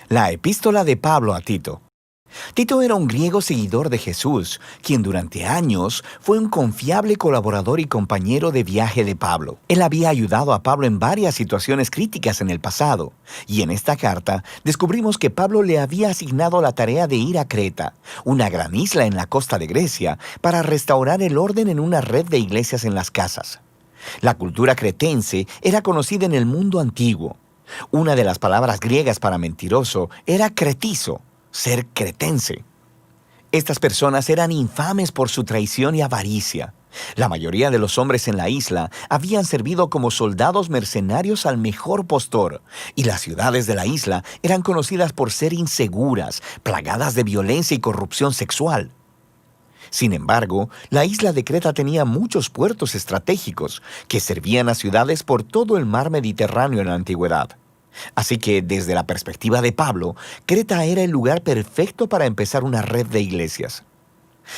La epístola de Pablo a Tito. Tito era un griego seguidor de Jesús, quien durante años fue un confiable colaborador y compañero de viaje de Pablo. Él había ayudado a Pablo en varias situaciones críticas en el pasado, y en esta carta descubrimos que Pablo le había asignado la tarea de ir a Creta, una gran isla en la costa de Grecia, para restaurar el orden en una red de iglesias en las casas. La cultura cretense era conocida en el mundo antiguo. Una de las palabras griegas para mentiroso era cretizo, ser cretense. Estas personas eran infames por su traición y avaricia. La mayoría de los hombres en la isla habían servido como soldados mercenarios al mejor postor, y las ciudades de la isla eran conocidas por ser inseguras, plagadas de violencia y corrupción sexual. Sin embargo, la isla de Creta tenía muchos puertos estratégicos que servían a ciudades por todo el mar Mediterráneo en la antigüedad. Así que, desde la perspectiva de Pablo, Creta era el lugar perfecto para empezar una red de iglesias.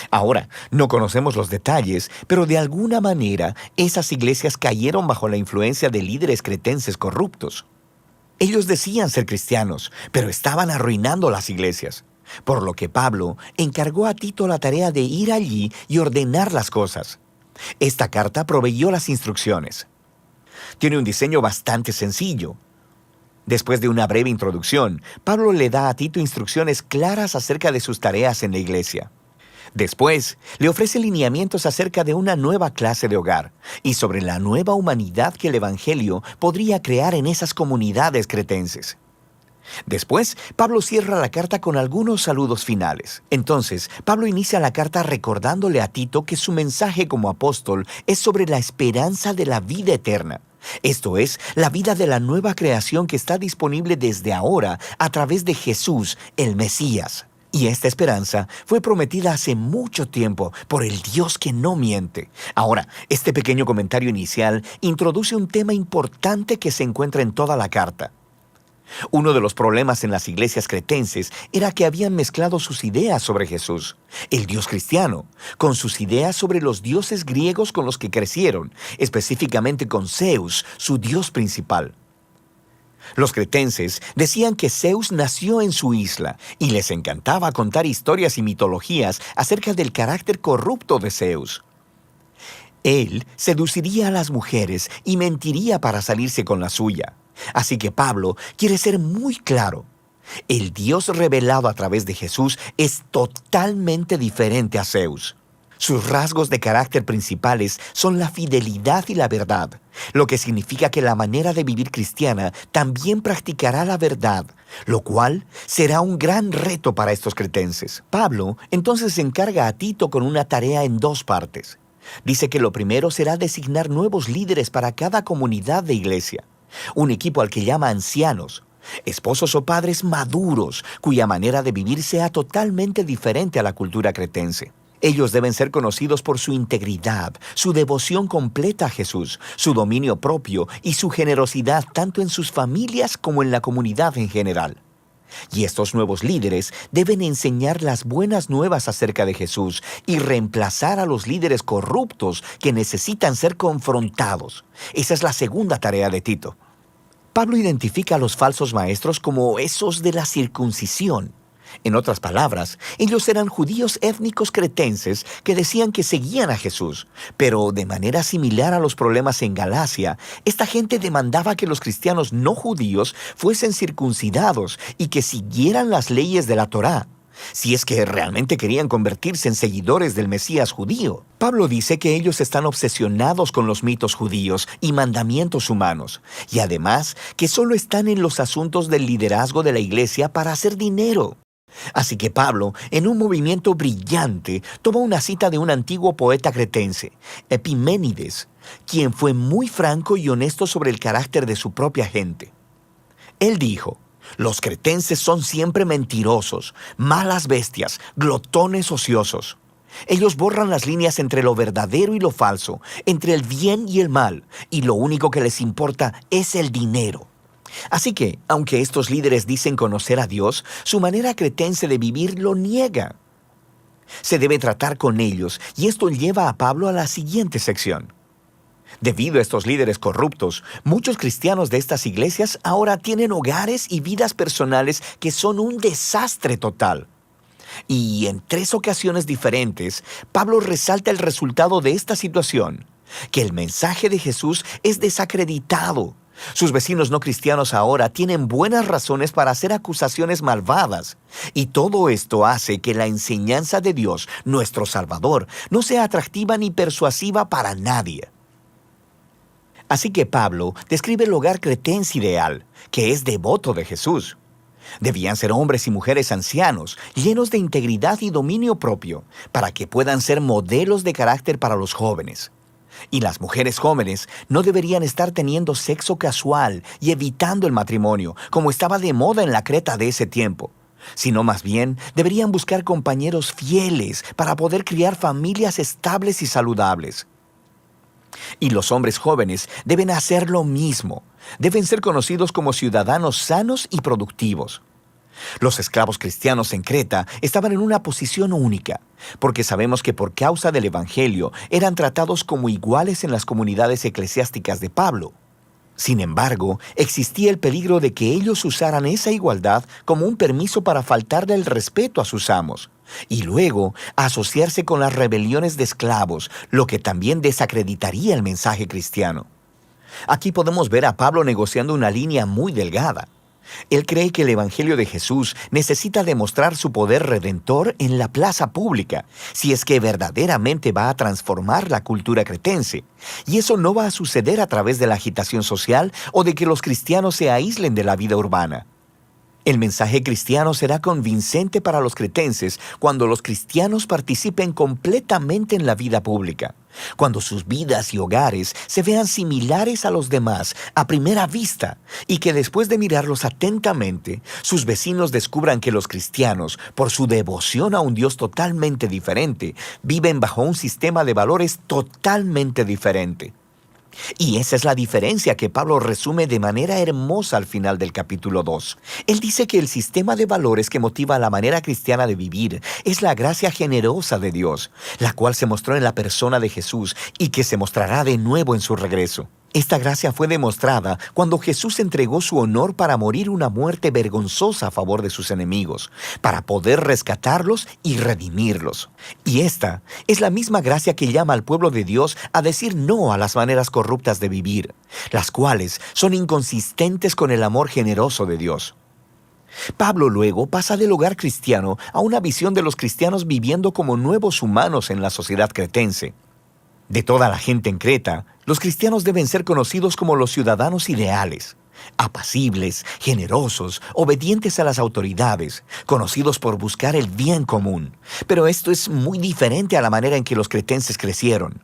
Ahora, no conocemos los detalles, pero de alguna manera esas iglesias cayeron bajo la influencia de líderes cretenses corruptos. Ellos decían ser cristianos, pero estaban arruinando las iglesias. Por lo que Pablo encargó a Tito la tarea de ir allí y ordenar las cosas. Esta carta proveyó las instrucciones. Tiene un diseño bastante sencillo. Después de una breve introducción, Pablo le da a Tito instrucciones claras acerca de sus tareas en la iglesia. Después, le ofrece lineamientos acerca de una nueva clase de hogar y sobre la nueva humanidad que el Evangelio podría crear en esas comunidades cretenses. Después, Pablo cierra la carta con algunos saludos finales. Entonces, Pablo inicia la carta recordándole a Tito que su mensaje como apóstol es sobre la esperanza de la vida eterna. Esto es, la vida de la nueva creación que está disponible desde ahora a través de Jesús, el Mesías. Y esta esperanza fue prometida hace mucho tiempo por el Dios que no miente. Ahora, este pequeño comentario inicial introduce un tema importante que se encuentra en toda la carta. Uno de los problemas en las iglesias cretenses era que habían mezclado sus ideas sobre Jesús, el Dios cristiano, con sus ideas sobre los dioses griegos con los que crecieron, específicamente con Zeus, su dios principal. Los cretenses decían que Zeus nació en su isla y les encantaba contar historias y mitologías acerca del carácter corrupto de Zeus. Él seduciría a las mujeres y mentiría para salirse con la suya. Así que Pablo quiere ser muy claro. El Dios revelado a través de Jesús es totalmente diferente a Zeus. Sus rasgos de carácter principales son la fidelidad y la verdad, lo que significa que la manera de vivir cristiana también practicará la verdad, lo cual será un gran reto para estos cretenses. Pablo entonces encarga a Tito con una tarea en dos partes. Dice que lo primero será designar nuevos líderes para cada comunidad de iglesia. Un equipo al que llama ancianos, esposos o padres maduros, cuya manera de vivir sea totalmente diferente a la cultura cretense. Ellos deben ser conocidos por su integridad, su devoción completa a Jesús, su dominio propio y su generosidad tanto en sus familias como en la comunidad en general. Y estos nuevos líderes deben enseñar las buenas nuevas acerca de Jesús y reemplazar a los líderes corruptos que necesitan ser confrontados. Esa es la segunda tarea de Tito. Pablo identifica a los falsos maestros como esos de la circuncisión. En otras palabras, ellos eran judíos étnicos cretenses que decían que seguían a Jesús, pero de manera similar a los problemas en Galacia, esta gente demandaba que los cristianos no judíos fuesen circuncidados y que siguieran las leyes de la Torá, si es que realmente querían convertirse en seguidores del Mesías judío. Pablo dice que ellos están obsesionados con los mitos judíos y mandamientos humanos, y además que solo están en los asuntos del liderazgo de la iglesia para hacer dinero. Así que Pablo, en un movimiento brillante, toma una cita de un antiguo poeta cretense, Epiménides, quien fue muy franco y honesto sobre el carácter de su propia gente. Él dijo: los cretenses son siempre mentirosos, malas bestias, glotones ociosos. Ellos borran las líneas entre lo verdadero y lo falso, entre el bien y el mal, y lo único que les importa es el dinero. Así que, aunque estos líderes dicen conocer a Dios, su manera cretense de vivir lo niega. Se debe tratar con ellos, y esto lleva a Pablo a la siguiente sección. Debido a estos líderes corruptos, muchos cristianos de estas iglesias ahora tienen hogares y vidas personales que son un desastre total. Y en 3 ocasiones diferentes, Pablo resalta el resultado de esta situación, que el mensaje de Jesús es desacreditado. Sus vecinos no cristianos ahora tienen buenas razones para hacer acusaciones malvadas. Y todo esto hace que la enseñanza de Dios, nuestro Salvador, no sea atractiva ni persuasiva para nadie. Así que Pablo describe el hogar cretense ideal, que es devoto de Jesús. Debían ser hombres y mujeres ancianos, llenos de integridad y dominio propio, para que puedan ser modelos de carácter para los jóvenes. Y las mujeres jóvenes no deberían estar teniendo sexo casual y evitando el matrimonio, como estaba de moda en la Creta de ese tiempo, sino más bien deberían buscar compañeros fieles para poder criar familias estables y saludables. Y los hombres jóvenes deben hacer lo mismo. Deben ser conocidos como ciudadanos sanos y productivos. Los esclavos cristianos en Creta estaban en una posición única, porque sabemos que por causa del Evangelio eran tratados como iguales en las comunidades eclesiásticas de Pablo. Sin embargo, existía el peligro de que ellos usaran esa igualdad como un permiso para faltarle el respeto a sus amos, y luego asociarse con las rebeliones de esclavos, lo que también desacreditaría el mensaje cristiano. Aquí podemos ver a Pablo negociando una línea muy delgada. Él cree que el Evangelio de Jesús necesita demostrar su poder redentor en la plaza pública, si es que verdaderamente va a transformar la cultura cretense. Y eso no va a suceder a través de la agitación social o de que los cristianos se aíslen de la vida urbana. El mensaje cristiano será convincente para los cretenses cuando los cristianos participen completamente en la vida pública, cuando sus vidas y hogares se vean similares a los demás a primera vista y que después de mirarlos atentamente, sus vecinos descubran que los cristianos, por su devoción a un Dios totalmente diferente, viven bajo un sistema de valores totalmente diferente. Y esa es la diferencia que Pablo resume de manera hermosa al final del capítulo 2. Él dice que el sistema de valores que motiva la manera cristiana de vivir es la gracia generosa de Dios, la cual se mostró en la persona de Jesús y que se mostrará de nuevo en su regreso. Esta gracia fue demostrada cuando Jesús entregó su honor para morir una muerte vergonzosa a favor de sus enemigos, para poder rescatarlos y redimirlos. Y esta es la misma gracia que llama al pueblo de Dios a decir no a las maneras corruptas de vivir, las cuales son inconsistentes con el amor generoso de Dios. Pablo luego pasa del hogar cristiano a una visión de los cristianos viviendo como nuevos humanos en la sociedad cretense. De toda la gente en Creta, los cristianos deben ser conocidos como los ciudadanos ideales, apacibles, generosos, obedientes a las autoridades, conocidos por buscar el bien común. Pero esto es muy diferente a la manera en que los cretenses crecieron.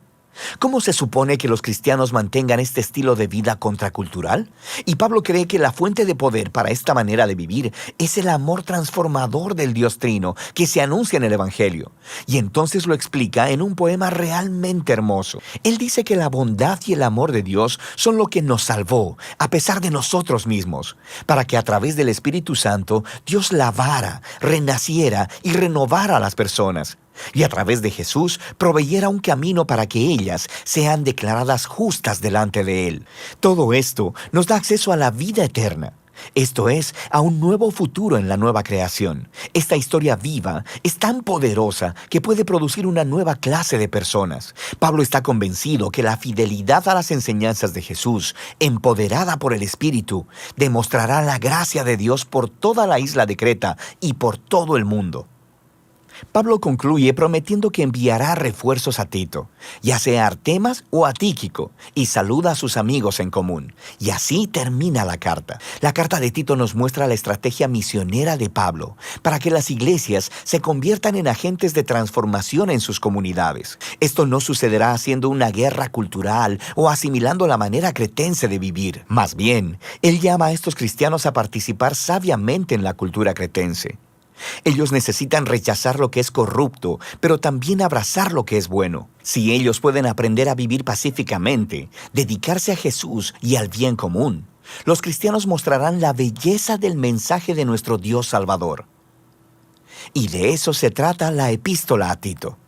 ¿Cómo se supone que los cristianos mantengan este estilo de vida contracultural? Y Pablo cree que la fuente de poder para esta manera de vivir es el amor transformador del Dios Trino que se anuncia en el Evangelio. Y entonces lo explica en un poema realmente hermoso. Él dice que la bondad y el amor de Dios son lo que nos salvó, a pesar de nosotros mismos, para que a través del Espíritu Santo Dios lavara, renaciera y renovara a las personas. Y a través de Jesús proveyera un camino para que ellas sean declaradas justas delante de Él. Todo esto nos da acceso a la vida eterna. Esto es, a un nuevo futuro en la nueva creación. Esta historia viva es tan poderosa que puede producir una nueva clase de personas. Pablo está convencido que la fidelidad a las enseñanzas de Jesús, empoderada por el Espíritu, demostrará la gracia de Dios por toda la isla de Creta y por todo el mundo. Pablo concluye prometiendo que enviará refuerzos a Tito, ya sea a Artemas o a Tíquico, y saluda a sus amigos en común. Y así termina la carta. La carta de Tito nos muestra la estrategia misionera de Pablo para que las iglesias se conviertan en agentes de transformación en sus comunidades. Esto no sucederá haciendo una guerra cultural o asimilando la manera cretense de vivir. Más bien, él llama a estos cristianos a participar sabiamente en la cultura cretense. Ellos necesitan rechazar lo que es corrupto, pero también abrazar lo que es bueno. Si ellos pueden aprender a vivir pacíficamente, dedicarse a Jesús y al bien común, los cristianos mostrarán la belleza del mensaje de nuestro Dios Salvador. Y de eso se trata la epístola a Tito.